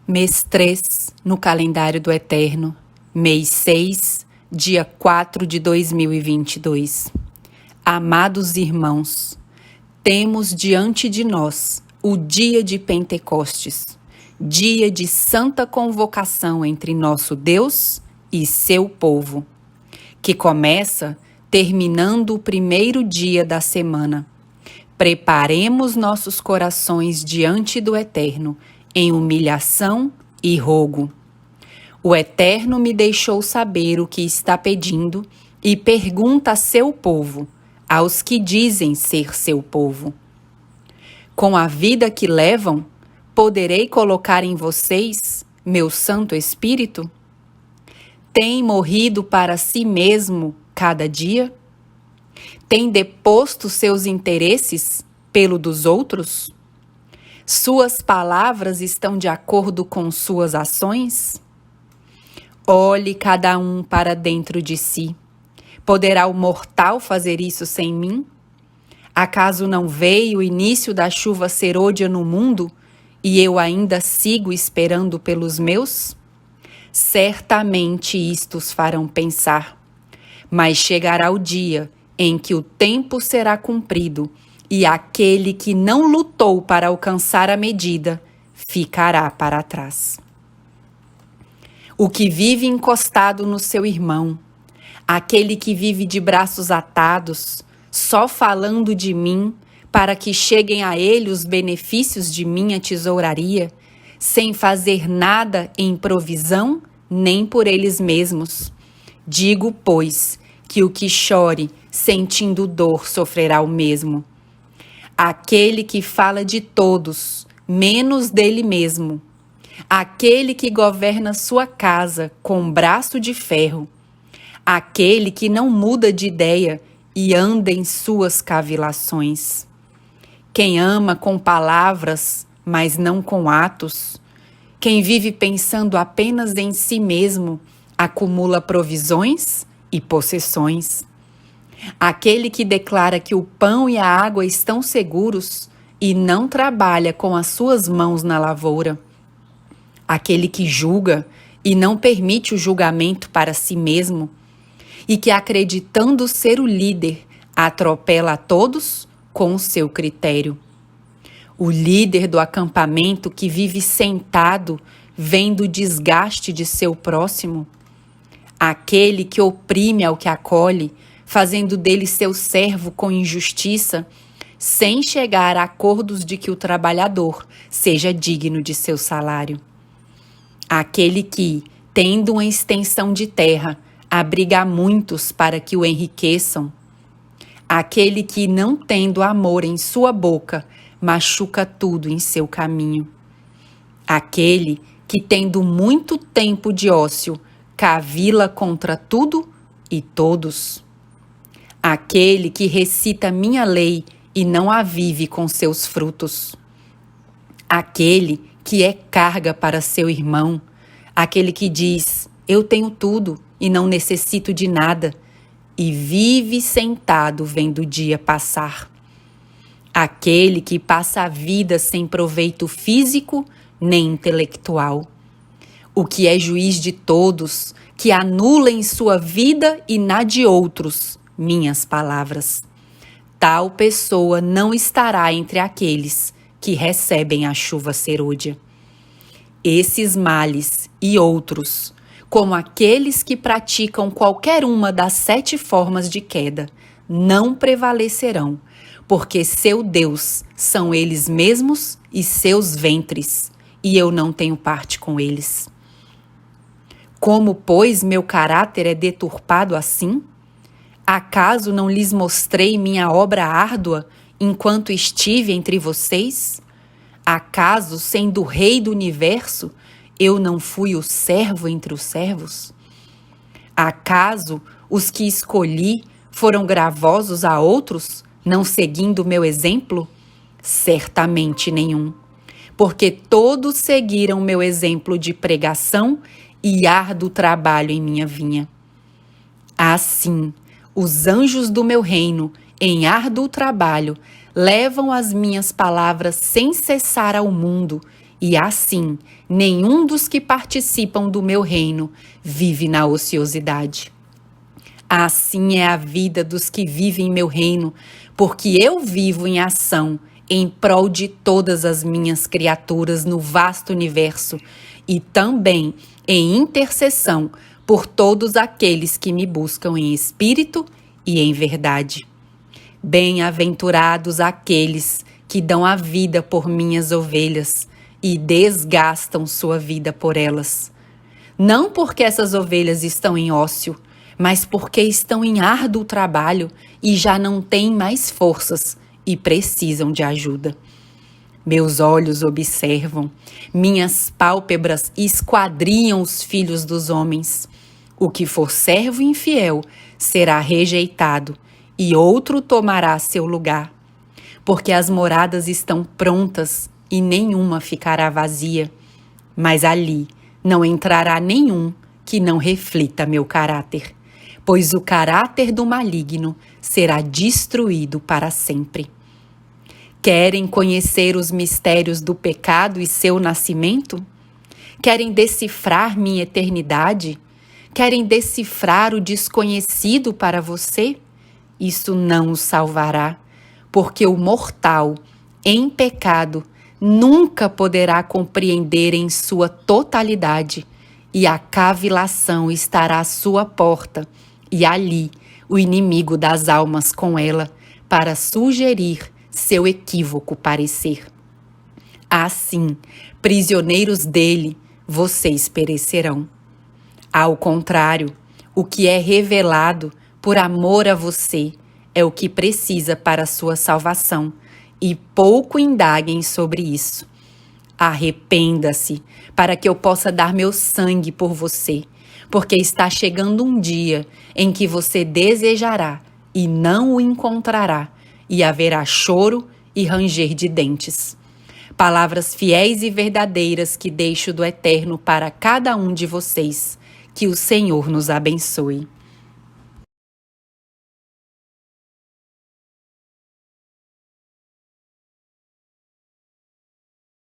Mês 3, no calendário do Eterno, mês 6, dia 4 de 2022. Amados irmãos, temos diante de nós o dia de Pentecostes, dia de santa convocação entre nosso Deus e seu povo, que começa terminando o primeiro dia da semana. Preparemos nossos corações diante do Eterno, em humilhação e rogo. O Eterno me deixou saber o que está pedindo e pergunta a seu povo, aos que dizem ser seu povo. Com a vida que levam, poderei colocar em vocês meu Santo Espírito? Tem morrido para si mesmo cada dia? Tem deposto seus interesses pelo dos outros? Suas palavras estão de acordo com suas ações? Olhe cada um para dentro de si. Poderá o mortal fazer isso sem mim? Acaso não veio o início da chuva serôdia no mundo e eu ainda sigo esperando pelos meus? Certamente isto os farão pensar. Mas chegará o dia em que o tempo será cumprido e aquele que não lutou para alcançar a medida ficará para trás. O que vive encostado no seu irmão, aquele que vive de braços atados, só falando de mim, para que cheguem a ele os benefícios de minha tesouraria, sem fazer nada em provisão, nem por eles mesmos. Digo, pois, que o que chore, sentindo dor, sofrerá o mesmo. Aquele que fala de todos, menos dele mesmo. Aquele que governa sua casa com braço de ferro. Aquele que não muda de ideia e anda em suas cavilações. Quem ama com palavras, mas não com atos. Quem vive pensando apenas em si mesmo, acumula provisões e possessões. Aquele que declara que o pão e a água estão seguros e não trabalha com as suas mãos na lavoura. Aquele que julga e não permite o julgamento para si mesmo e que, acreditando ser o líder, atropela a todos com o seu critério. O líder do acampamento que vive sentado vendo o desgaste de seu próximo. Aquele que oprime ao que acolhe, fazendo dele seu servo com injustiça, sem chegar a acordos de que o trabalhador seja digno de seu salário. Aquele que, tendo uma extensão de terra, abriga muitos para que o enriqueçam. Aquele que, não tendo amor em sua boca, machuca tudo em seu caminho. Aquele que, tendo muito tempo de ócio, cavila contra tudo e todos. Aquele que recita minha lei e não a vive com seus frutos. Aquele que é carga para seu irmão. Aquele que diz, eu tenho tudo e não necessito de nada, e vive sentado vendo o dia passar. Aquele que passa a vida sem proveito físico nem intelectual. O que é juiz de todos, que anula em sua vida e na de outros minhas palavras. Tal pessoa não estará entre aqueles que recebem a chuva serôdia. Esses males e outros, como aqueles que praticam qualquer uma das 7 formas de queda, não prevalecerão, porque seu Deus são eles mesmos e seus ventres, e eu não tenho parte com eles. Como, pois, meu caráter é deturpado assim? Acaso não lhes mostrei minha obra árdua enquanto estive entre vocês? Acaso, sendo o rei do universo, eu não fui o servo entre os servos? Acaso os que escolhi foram gravosos a outros, não seguindo meu exemplo? Certamente nenhum, porque todos seguiram meu exemplo de pregação e árduo trabalho em minha vinha. Assim, os anjos do meu reino, em árduo trabalho, levam as minhas palavras sem cessar ao mundo e assim nenhum dos que participam do meu reino vive na ociosidade. Assim é a vida dos que vivem em meu reino, porque eu vivo em ação em prol de todas as minhas criaturas no vasto universo e também em intercessão por todos aqueles que me buscam em espírito e em verdade. Bem-aventurados aqueles que dão a vida por minhas ovelhas e desgastam sua vida por elas. Não porque essas ovelhas estão em ócio, mas porque estão em árduo trabalho e já não têm mais forças e precisam de ajuda. Meus olhos observam, minhas pálpebras esquadrinham os filhos dos homens. O que for servo infiel será rejeitado e outro tomará seu lugar. Porque as moradas estão prontas e nenhuma ficará vazia, mas ali não entrará nenhum que não reflita meu caráter, pois o caráter do maligno será destruído para sempre. Querem conhecer os mistérios do pecado e seu nascimento? Querem decifrar minha eternidade? Querem decifrar o desconhecido para você? Isso não o salvará, porque o mortal, em pecado, nunca poderá compreender em sua totalidade, e a cavilação estará à sua porta, e ali o inimigo das almas com ela, para sugerir seu equívoco parecer. Assim, prisioneiros dele, vocês perecerão. Ao contrário, o que é revelado por amor a você é o que precisa para a sua salvação, e pouco indaguem sobre isso. Arrependa-se, para que eu possa dar meu sangue por você, porque está chegando um dia em que você desejará e não o encontrará, e haverá choro e ranger de dentes. Palavras fiéis e verdadeiras que deixo do Eterno para cada um de vocês. Que o Senhor nos abençoe.